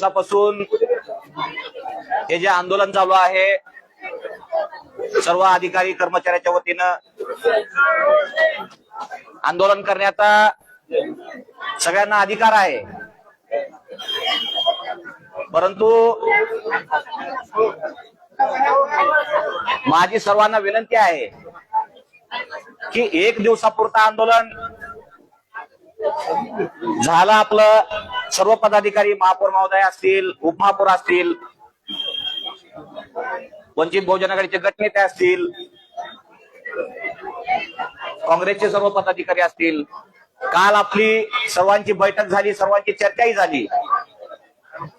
दिवसापासून हे जे आंदोलन चालू आहे, सर्व अधिकारी कर्मचाऱ्याच्या वतीनं आंदोलन करण्याचा सगळ्यांना अधिकार आहे, परंतु माझी सर्वांना विनंती आहे की एक दिवसापुरतं आंदोलन झालं आपलं. सर्व पदाधिकारी, महापौर महोदय असतील, उपमहापौर असतील, वंचित बहुजन आघाडीचे गटनेते असतील, काँग्रेसचे सर्व पदाधिकारी असतील, काल आपली सर्वांची बैठक झाली, सर्वांची चर्चाही झाली,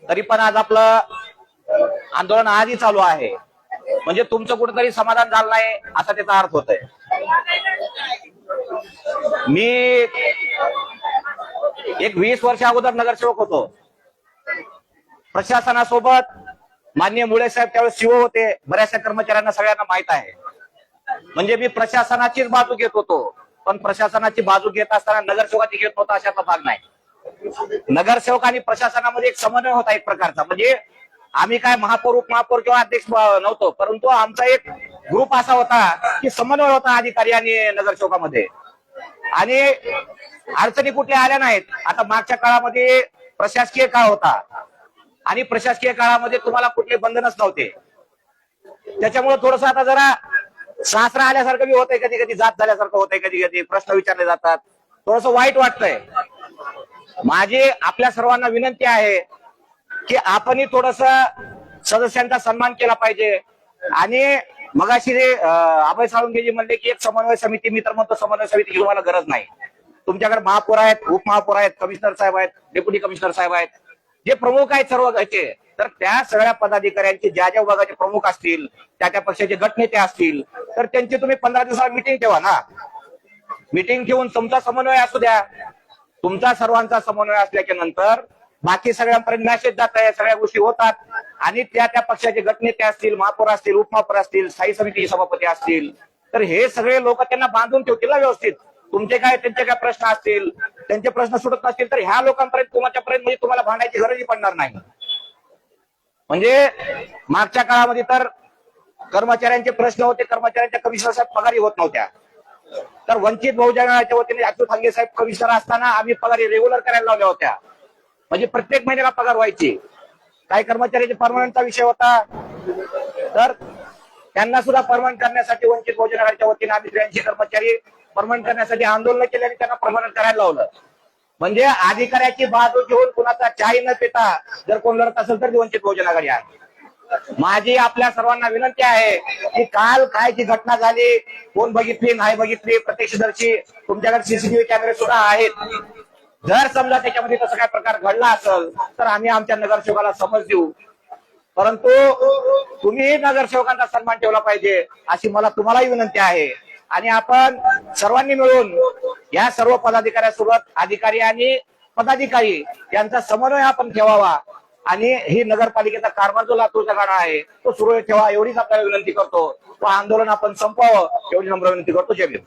तरी पण आज आपलं आंदोलन आजही चालू आहे. म्हणजे तुमचं कुठेतरी समाधान झालं नाही असा त्याचा अर्थ होतोय. मी एक 20 वर्ष अगोदर नगरसेवक होतो. प्रशासनासोबत माननीय मुळे साहेब त्यावेळेस सीओ होते. बऱ्याचशा कर्मचाऱ्यांना सगळ्यांना माहित आहे. म्हणजे मी प्रशासनाचीच बाजू घेत होतो, पण प्रशासनाची बाजू घेत असताना नगरसेवकाची घेत होता अशाचा भाग नाही. नगरसेवक आणि प्रशासनामध्ये एक समन्वय होता एक प्रकारचा. म्हणजे आम्ही काय महापौर, उपमहापौर किंवा अध्यक्ष नव्हतो, परंतु आमचा एक ग्रुप असा होता की समन्वय होता अधिकारी आणि नगरसेवकामध्ये, आणि अडचणी कुठल्या आल्या नाहीत. आता मागच्या काळामध्ये प्रशासकीय काळ होता आणि प्रशासकीय काळामध्ये तुम्हाला कुठले बंधनच नव्हते. त्याच्यामुळे थोडस आता जरा सासरा आल्यासारखं बी होतंय, कधी कधी जात झाल्यासारखं होतंय, कधी कधी प्रश्न विचारले जातात, थोडस वाईट वाटतंय. माझी आपल्या सर्वांना विनंती आहे की आपणही थोडस सदस्यांचा सन्मान केला पाहिजे. आणि मगाशी अभय साळुंखेजी म्हणले की एक समन्वय समिती, मी तर म्हणतो समन्वय समितीची तुम्हाला गरज नाही. तुमच्याकडे महापौर आहेत, उपमहापौर आहेत, कमिशनर साहेब आहेत, डेप्युटी कमिशनर साहेब आहेत, जे प्रमुख आहेत सर्व गटाचे, तर त्या सगळ्या पदाधिकाऱ्यांचे ज्या ज्या विभागाचे प्रमुख असतील, त्या त्या पक्षाचे गटनेते असतील, तर त्यांची तुम्ही 15 दिवसाला मिटिंग ठेवा ना. मिटिंग ठेवून तुमचा समन्वय असू द्या. तुमचा सर्वांचा समन्वय असल्याच्या नंतर बाकी सगळ्यांपर्यंत मेसेज जात आहे, सगळ्या गोष्टी होतात, आणि त्या त्या पक्षाचे गटनेते असतील, महापौर असतील, उपमहापौर असतील, स्थायी समितीचे सभापती असतील, तर हे सगळे लोक त्यांना बांधून ठेवतील ना व्यवस्थित. तुमचे काय, त्यांचे काय प्रश्न असतील, त्यांचे प्रश्न सुटत नसतील तर ह्या लोकांपर्यंत, तुमच्यापर्यंत म्हणजे तुम्हाला भांडायची गरजही पडणार नाही. म्हणजे मागच्या काळामध्ये तर कर्मचाऱ्यांचे प्रश्न होते, कर्मचाऱ्यांच्या कमिशनर साहेब पगारी होत नव्हत्या, तर वंचित बहुजन आघाडीच्या वतीने अच्युत हंगे साहेब कमिशनर असताना आम्ही पगारी रेग्युलर करायला लावल्या होत्या. म्हणजे प्रत्येक महिन्याला पगार व्हायची. काही कर्मचाऱ्याचे परमनंटचा विषय होता, तर त्यांना सुद्धा परमनंट करण्यासाठी वंचित बहुजन आघाडीच्या वतीने आम्ही 83 कर्मचारी परमनंट करण्यासाठी आंदोलन केले आणि त्यांना परमनंट करायला लावलं. म्हणजे अधिकाऱ्याची बाजू घेऊन कुणाचा चाही न पिता जर कोण लढत असेल तर ती वंचित बहुजन आघाडी आहे. माझी आपल्या सर्वांना विनंती आहे की काल काय जी घटना झाली, कोण बघितली नाही बघितली, प्रत्यक्षदर्शी तुमच्याकडे सीसीटीव्ही कॅमेरे सुद्धा आहेत. जर समजा त्याच्यामध्ये तसा काय प्रकार घडला असेल तर आम्ही आमच्या नगरसेवकाला समज देऊ, परंतु तुम्ही नगरसेवकांचा सन्मान ठेवला पाहिजे अशी मला तुम्हालाही विनंती आहे. आणि आपण सर्वांनी मिळून या सर्व पदाधिकाऱ्यांसोबत, अधिकारी आणि पदाधिकारी यांचा समन्वय आपण ठेवावा आणि ही नगरपालिकेचा कारभार जो लातूरचा गाडा आहे तो सुरळीत ठेवा, एवढीच आपल्याला विनंती करतो. तो आंदोलन आपण संपवावं एवढी नम्र विनंती करतो. जय भीम.